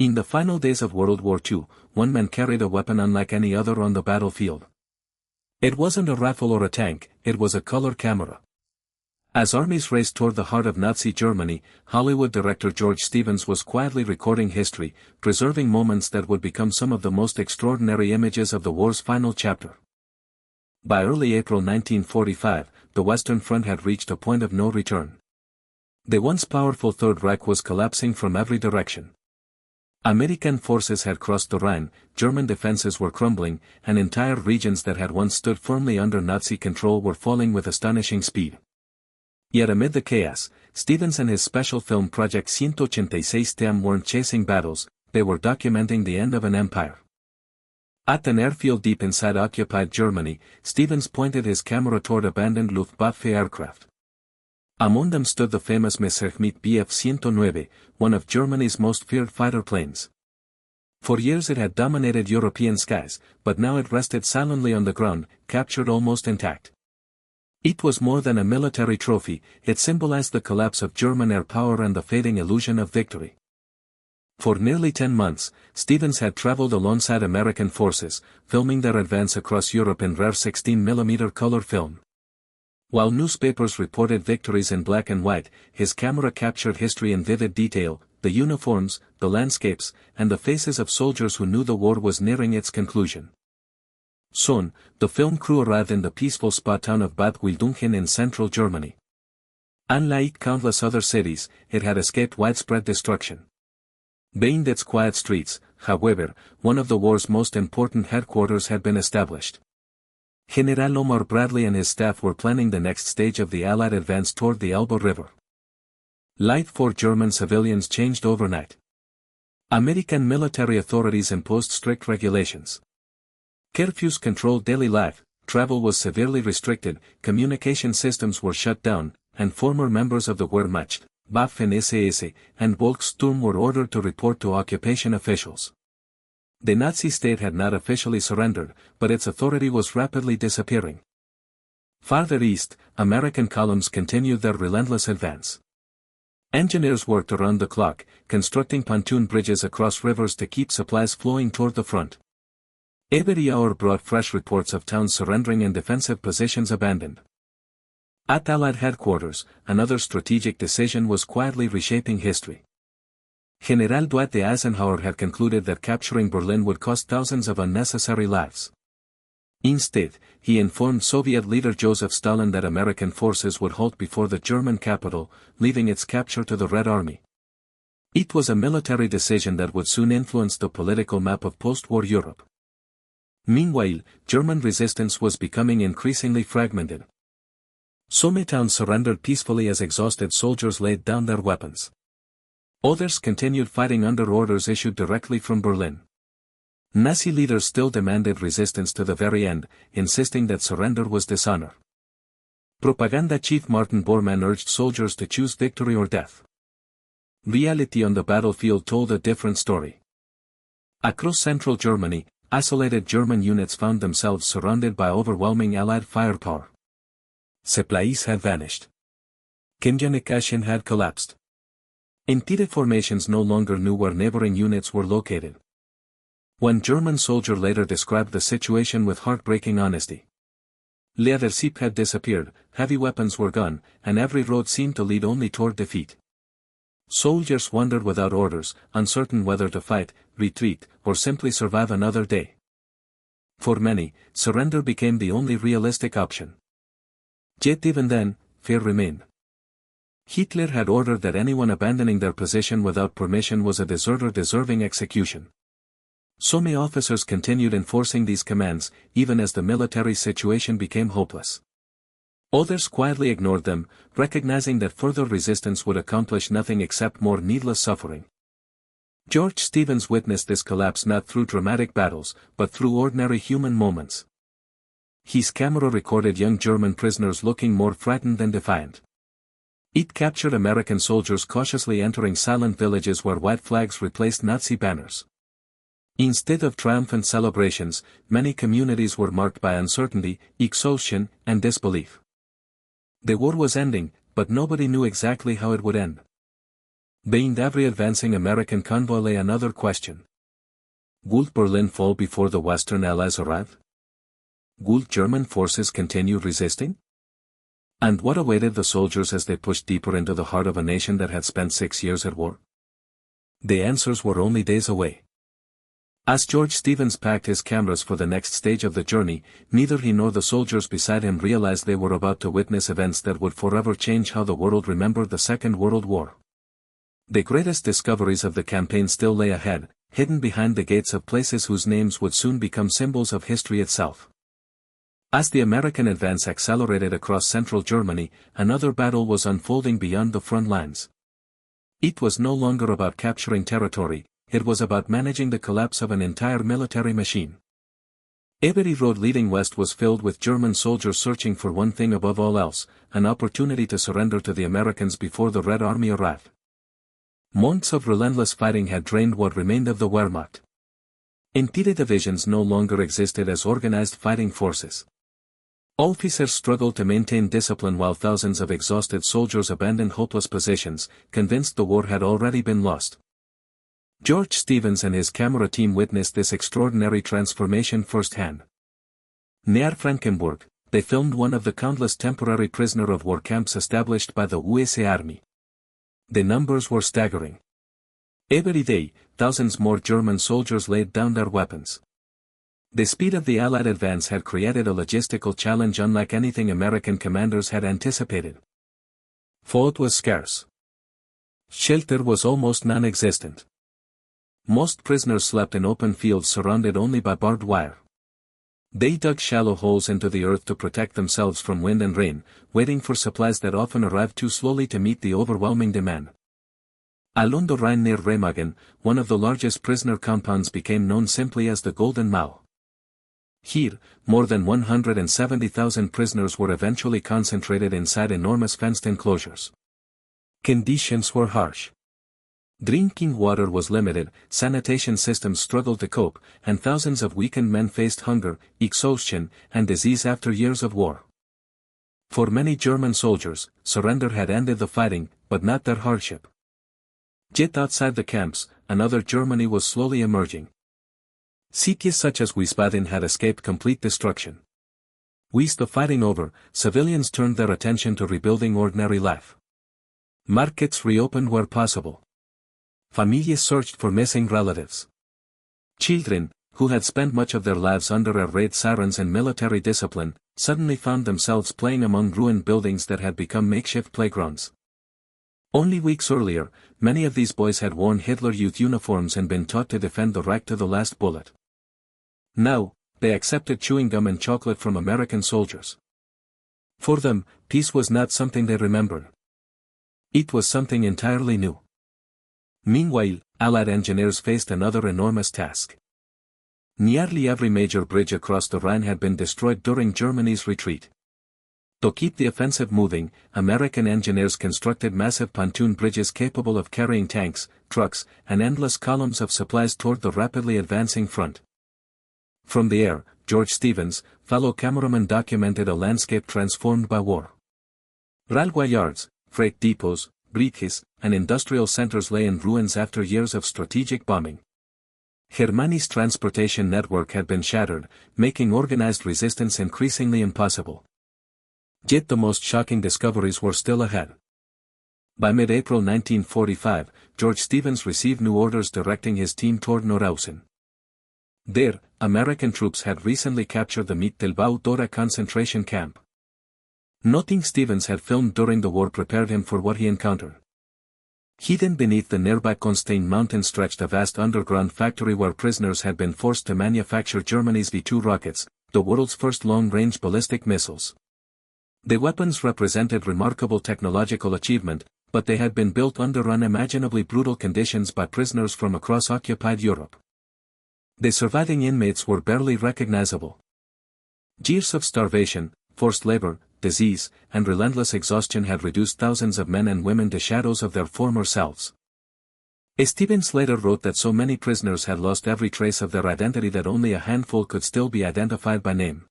In the final days of World War II, one man carried a weapon unlike any other on the battlefield. It wasn't a rifle or a tank, it was a color camera. As armies raced toward the heart of Nazi Germany, Hollywood director George Stevens was quietly recording history, preserving moments that would become some of the most extraordinary images of the war's final chapter. By early April 1945, the Western Front had reached a point of no return. The once powerful Third Reich was collapsing from every direction. American forces had crossed the Rhine, German defenses were crumbling, and entire regions that had once stood firmly under Nazi control were falling with astonishing speed. Yet amid the chaos, Stevens and his special film project 186 weren't chasing battles, they were documenting the end of an empire. At an airfield deep inside occupied Germany, Stevens pointed his camera toward abandoned Luftwaffe aircraft. Among them stood the famous Messerschmitt Bf-109, one of Germany's most feared fighter planes. For years it had dominated European skies, but now it rested silently on the ground, captured almost intact. It was more than a military trophy, it symbolized the collapse of German air power and the fading illusion of victory. For nearly 10 months, Stevens had traveled alongside American forces, filming their advance across Europe in rare 16mm color film. While newspapers reported victories in black and white, his camera captured history in vivid detail, the uniforms, the landscapes, and the faces of soldiers who knew the war was nearing its conclusion. Soon, the film crew arrived in the peaceful spa town of Bad Wildungen in central Germany. Unlike countless other cities, it had escaped widespread destruction. Beneath its quiet streets, however, one of the war's most important headquarters had been established. General Omar Bradley and his staff were planning the next stage of the Allied advance toward the Elbe River. Life for German civilians changed overnight. American military authorities imposed strict regulations. Curfews controlled daily life, travel was severely restricted, communication systems were shut down, and former members of the Wehrmacht, Waffen-SS, and Volkssturm were ordered to report to occupation officials. The Nazi state had not officially surrendered, but its authority was rapidly disappearing. Farther east, American columns continued their relentless advance. Engineers worked around the clock, constructing pontoon bridges across rivers to keep supplies flowing toward the front. Every hour brought fresh reports of towns surrendering and defensive positions abandoned. At Allied headquarters, another strategic decision was quietly reshaping history. General Dwight D. Eisenhower had concluded that capturing Berlin would cost thousands of unnecessary lives. Instead, he informed Soviet leader Joseph Stalin that American forces would halt before the German capital, leaving its capture to the Red Army. It was a military decision that would soon influence the political map of post-war Europe. Meanwhile, German resistance was becoming increasingly fragmented. Some towns surrendered peacefully as exhausted soldiers laid down their weapons. Others continued fighting under orders issued directly from Berlin. Nazi leaders still demanded resistance to the very end, insisting that surrender was dishonor. Propaganda chief Martin Bormann urged soldiers to choose victory or death. Reality on the battlefield told a different story. Across central Germany, isolated German units found themselves surrounded by overwhelming Allied firepower. Supplies had vanished. Communication had collapsed. Entire formations no longer knew where neighboring units were located. One German soldier later described the situation with heartbreaking honesty. Leadership had disappeared, heavy weapons were gone, and every road seemed to lead only toward defeat. Soldiers wandered without orders, uncertain whether to fight, retreat, or simply survive another day. For many, surrender became the only realistic option. Yet even then, fear remained. Hitler had ordered that anyone abandoning their position without permission was a deserter deserving execution. Some officers continued enforcing these commands, even as the military situation became hopeless. Others quietly ignored them, recognizing that further resistance would accomplish nothing except more needless suffering. George Stevens witnessed this collapse not through dramatic battles, but through ordinary human moments. His camera recorded young German prisoners looking more frightened than defiant. It captured American soldiers cautiously entering silent villages where white flags replaced Nazi banners. Instead of triumphant celebrations, many communities were marked by uncertainty, exhaustion, and disbelief. The war was ending, but nobody knew exactly how it would end. Behind every advancing American convoy lay another question. Would Berlin fall before the Western Allies arrived? Would German forces continue resisting? And what awaited the soldiers as they pushed deeper into the heart of a nation that had spent 6 years at war? The answers were only days away. As George Stevens packed his cameras for the next stage of the journey, neither he nor the soldiers beside him realized they were about to witness events that would forever change how the world remembered the Second World War. The greatest discoveries of the campaign still lay ahead, hidden behind the gates of places whose names would soon become symbols of history itself. As the American advance accelerated across central Germany, another battle was unfolding beyond the front lines. It was no longer about capturing territory, it was about managing the collapse of an entire military machine. Every road leading west was filled with German soldiers searching for one thing above all else, an opportunity to surrender to the Americans before the Red Army arrived. Months of relentless fighting had drained what remained of the Wehrmacht. Entire divisions no longer existed as organized fighting forces. Officers struggled to maintain discipline while thousands of exhausted soldiers abandoned hopeless positions, convinced the war had already been lost. George Stevens and his camera team witnessed this extraordinary transformation firsthand. Near Frankenburg, they filmed one of the countless temporary prisoner of war camps established by the USA Army. The numbers were staggering. Every day, thousands more German soldiers laid down their weapons. The speed of the Allied advance had created a logistical challenge unlike anything American commanders had anticipated. Food was scarce. Shelter was almost non-existent. Most prisoners slept in open fields surrounded only by barbed wire. They dug shallow holes into the earth to protect themselves from wind and rain, waiting for supplies that often arrived too slowly to meet the overwhelming demand. Along the Rhine near Remagen, one of the largest prisoner compounds became known simply as the Golden Mile. Here, more than 170,000 prisoners were eventually concentrated inside enormous fenced enclosures. Conditions were harsh. Drinking water was limited, sanitation systems struggled to cope, and thousands of weakened men faced hunger, exhaustion, and disease after years of war. For many German soldiers, surrender had ended the fighting, but not their hardship. Yet outside the camps, another Germany was slowly emerging. Cities such as Wiesbaden had escaped complete destruction. With the fighting over, civilians turned their attention to rebuilding ordinary life. Markets reopened where possible. Families searched for missing relatives. Children, who had spent much of their lives under air raid sirens and military discipline, suddenly found themselves playing among ruined buildings that had become makeshift playgrounds. Only weeks earlier, many of these boys had worn Hitler Youth uniforms and been taught to defend the Reich to the last bullet. Now, they accepted chewing gum and chocolate from American soldiers. For them, peace was not something they remembered. It was something entirely new. Meanwhile, Allied engineers faced another enormous task. Nearly every major bridge across the Rhine had been destroyed during Germany's retreat. To keep the offensive moving, American engineers constructed massive pontoon bridges capable of carrying tanks, trucks, and endless columns of supplies toward the rapidly advancing front. From the air, George Stevens, fellow cameraman, documented a landscape transformed by war. Railway yards, freight depots, bridges, and industrial centers lay in ruins after years of strategic bombing. Germany's transportation network had been shattered, making organized resistance increasingly impossible. Yet the most shocking discoveries were still ahead. By mid-April 1945, George Stevens received new orders directing his team toward Nordhausen. There, American troops had recently captured the Mittelbau-Dora concentration camp. Nothing Stevens had filmed during the war prepared him for what he encountered. Hidden beneath the nearby Konstantin mountain stretched a vast underground factory where prisoners had been forced to manufacture Germany's V-2 rockets, the world's first long-range ballistic missiles. The weapons represented remarkable technological achievement, but they had been built under unimaginably brutal conditions by prisoners from across occupied Europe. The surviving inmates were barely recognizable. Years of starvation, forced labor, disease, and relentless exhaustion had reduced thousands of men and women to shadows of their former selves. Stevens later wrote that so many prisoners had lost every trace of their identity that only a handful could still be identified by name.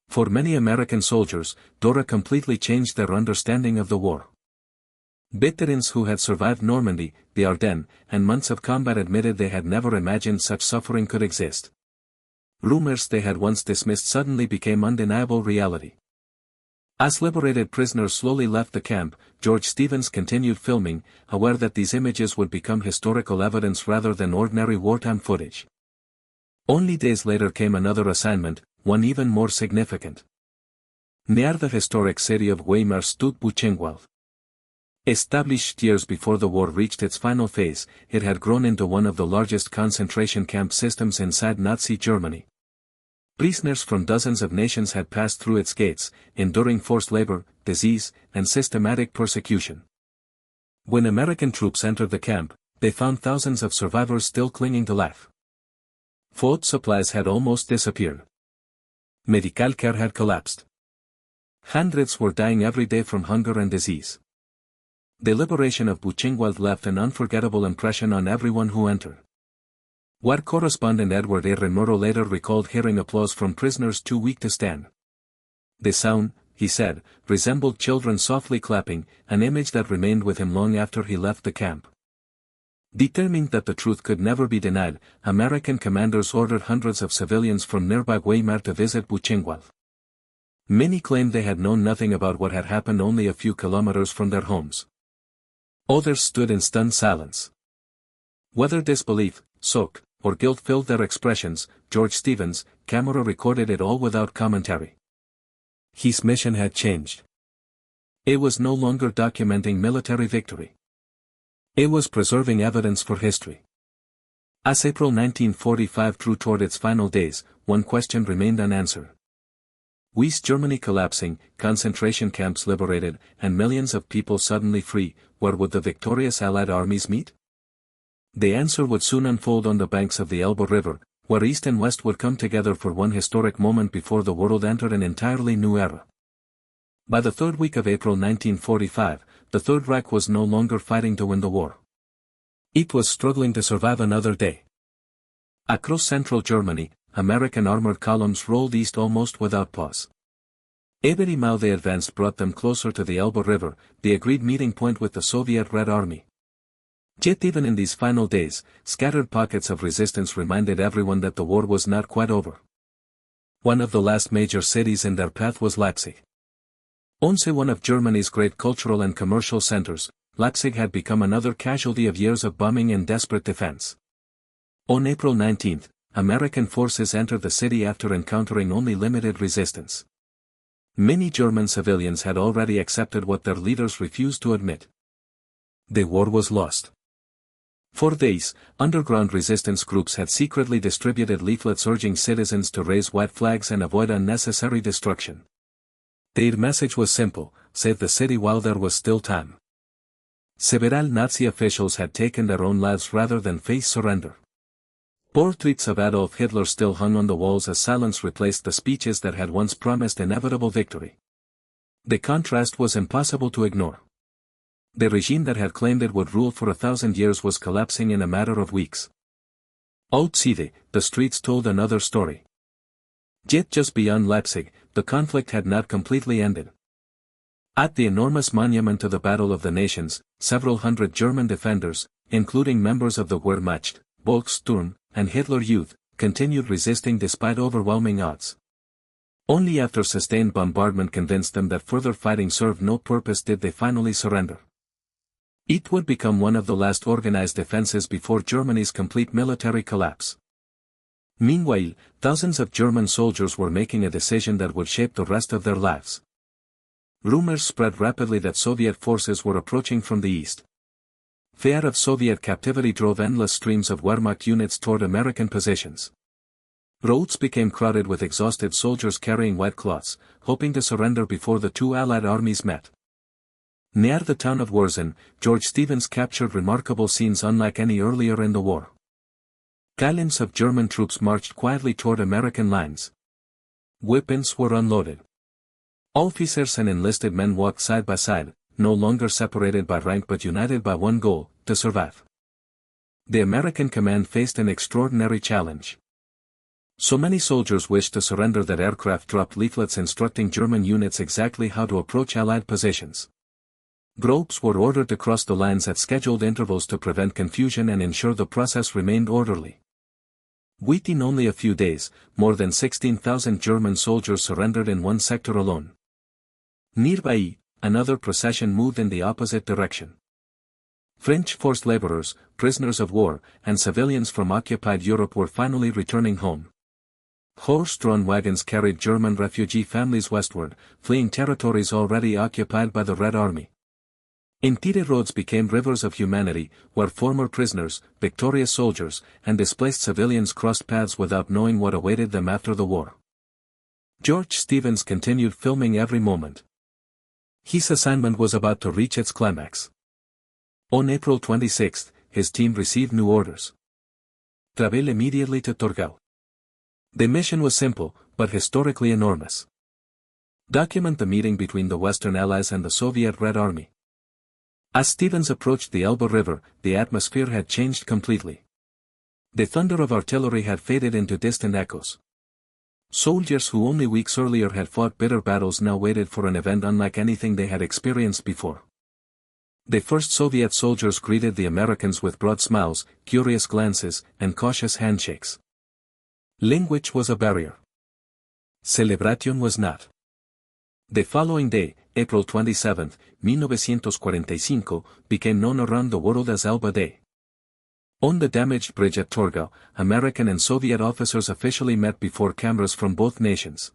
For many American soldiers, Dora completely changed their understanding of the war. Veterans who had survived Normandy, the Ardennes, and months of combat admitted they had never imagined such suffering could exist. Rumors they had once dismissed suddenly became undeniable reality. As liberated prisoners slowly left the camp, George Stevens continued filming, aware that these images would become historical evidence rather than ordinary wartime footage. Only days later came another assignment, one even more significant. Near the historic city of Weimar stood Buchenwald. Established years before the war reached its final phase, it had grown into one of the largest concentration camp systems inside Nazi Germany. Prisoners from dozens of nations had passed through its gates, enduring forced labor, disease, and systematic persecution. When American troops entered the camp, they found thousands of survivors still clinging to life. Food supplies had almost disappeared. Medical care had collapsed. Hundreds were dying every day from hunger and disease. The liberation of Buchenwald left an unforgettable impression on everyone who entered. War correspondent Edward A. Remoro later recalled hearing applause from prisoners too weak to stand. The sound, he said, resembled children softly clapping, an image that remained with him long after he left the camp. Determined that the truth could never be denied, American commanders ordered hundreds of civilians from nearby Weimar to visit Buchenwald. Many claimed they had known nothing about what had happened only a few kilometers from their homes. Others stood in stunned silence. Whether disbelief, shock, or guilt filled their expressions, George Stevens, camera recorded it all without commentary. His mission had changed. It was no longer documenting military victory. It was preserving evidence for history. As April 1945 drew toward its final days, one question remained unanswered. West Germany collapsing, concentration camps liberated, and millions of people suddenly free, where would the victorious Allied armies meet? The answer would soon unfold on the banks of the Elbe River, where East and West would come together for one historic moment before the world entered an entirely new era. By the third week of April 1945, the Third Reich was no longer fighting to win the war. It was struggling to survive another day. Across central Germany, American armored columns rolled east almost without pause. Every mile they advanced brought them closer to the Elbe River, the agreed meeting point with the Soviet Red Army. Yet even in these final days, scattered pockets of resistance reminded everyone that the war was not quite over. One of the last major cities in their path was Leipzig. Once one of Germany's great cultural and commercial centers, Leipzig had become another casualty of years of bombing and desperate defense. On April 19, American forces entered the city after encountering only limited resistance. Many German civilians had already accepted what their leaders refused to admit. The war was lost. For days, underground resistance groups had secretly distributed leaflets urging citizens to raise white flags and avoid unnecessary destruction. Their message was simple: save the city while there was still time. Several Nazi officials had taken their own lives rather than face surrender. Portraits of Adolf Hitler still hung on the walls as silence replaced the speeches that had once promised inevitable victory. The contrast was impossible to ignore. The regime that had claimed it would rule for 1,000 years was collapsing in a matter of weeks. Outside, the streets told another story. Yet just beyond Leipzig, the conflict had not completely ended. At the enormous monument to the Battle of the Nations, several hundred German defenders, including members of the Wehrmacht, Volkssturm, and Hitler Youth, continued resisting despite overwhelming odds. Only after sustained bombardment convinced them that further fighting served no purpose did they finally surrender. It would become one of the last organized defenses before Germany's complete military collapse. Meanwhile, thousands of German soldiers were making a decision that would shape the rest of their lives. Rumors spread rapidly that Soviet forces were approaching from the east. Fear of Soviet captivity drove endless streams of Wehrmacht units toward American positions. Roads became crowded with exhausted soldiers carrying white cloths, hoping to surrender before the two Allied armies met. Near the town of Wurzen, George Stevens captured remarkable scenes unlike any earlier in the war. Columns of German troops marched quietly toward American lines. Weapons were unloaded. Officers and enlisted men walked side by side, no longer separated by rank but united by one goal: to survive. The American command faced an extraordinary challenge. So many soldiers wished to surrender that aircraft dropped leaflets instructing German units exactly how to approach Allied positions. Groups were ordered to cross the lines at scheduled intervals to prevent confusion and ensure the process remained orderly. Within only a few days, more than 16,000 German soldiers surrendered in one sector alone. Nearby, another procession moved in the opposite direction. French forced laborers, prisoners of war, and civilians from occupied Europe were finally returning home. Horse-drawn wagons carried German refugee families westward, fleeing territories already occupied by the Red Army. Empty roads became rivers of humanity, where former prisoners, victorious soldiers, and displaced civilians crossed paths without knowing what awaited them after the war. George Stevens continued filming every moment. His assignment was about to reach its climax. On April 26, his team received new orders. Travel immediately to Torgau. The mission was simple, but historically enormous. Document the meeting between the Western Allies and the Soviet Red Army. As Stevens approached the Elba River, the atmosphere had changed completely. The thunder of artillery had faded into distant echoes. Soldiers who only weeks earlier had fought bitter battles now waited for an event unlike anything they had experienced before. The first Soviet soldiers greeted the Americans with broad smiles, curious glances, and cautious handshakes. Language was a barrier. Celebration was not. The following day, April 27, 1945, became known around the world as Elba Day. On the damaged bridge at Torgau, American and Soviet officers officially met before cameras from both nations.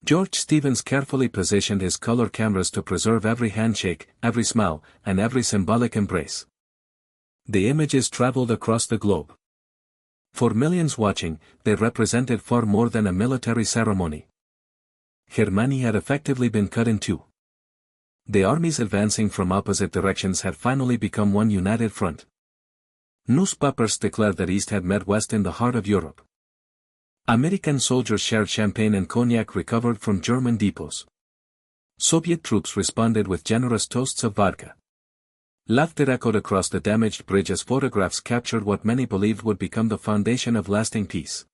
George Stevens carefully positioned his color cameras to preserve every handshake, every smile, and every symbolic embrace. The images traveled across the globe. For millions watching, they represented far more than a military ceremony. Germany had effectively been cut in two. The armies advancing from opposite directions had finally become one united front. Newspapers declared that East had met West in the heart of Europe. American soldiers shared champagne and cognac recovered from German depots. Soviet troops responded with generous toasts of vodka. Laughter echoed across the damaged bridge as photographs captured what many believed would become the foundation of lasting peace.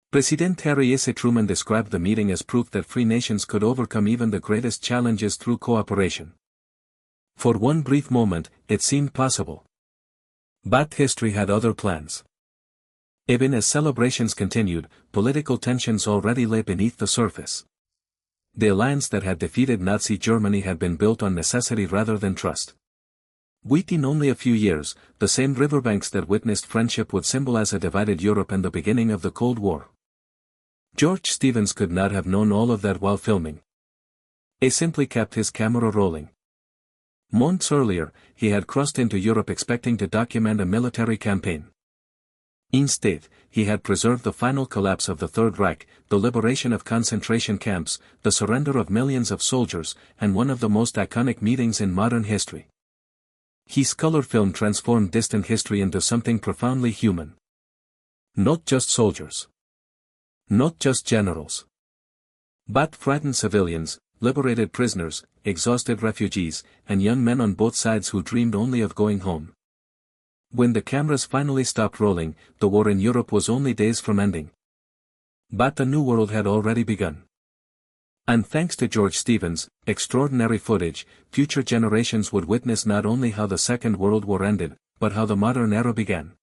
President Harry S. Truman described the meeting as proof that free nations could overcome even the greatest challenges through cooperation. For one brief moment, it seemed possible. But history had other plans. Even as celebrations continued, political tensions already lay beneath the surface. The alliance that had defeated Nazi Germany had been built on necessity rather than trust. Within only a few years, the same riverbanks that witnessed friendship would symbolize a divided Europe and the beginning of the Cold War. George Stevens could not have known all of that while filming. He simply kept his camera rolling. Months earlier, he had crossed into Europe expecting to document a military campaign. Instead, he had preserved the final collapse of the Third Reich, the liberation of concentration camps, the surrender of millions of soldiers, and one of the most iconic meetings in modern history. His color film transformed distant history into something profoundly human. Not just soldiers. Not just generals. But frightened civilians, liberated prisoners, exhausted refugees, and young men on both sides who dreamed only of going home. When the cameras finally stopped rolling, the war in Europe was only days from ending. But a new world had already begun. And thanks to George Stevens' extraordinary footage, future generations would witness not only how the Second World War ended, but how the modern era began.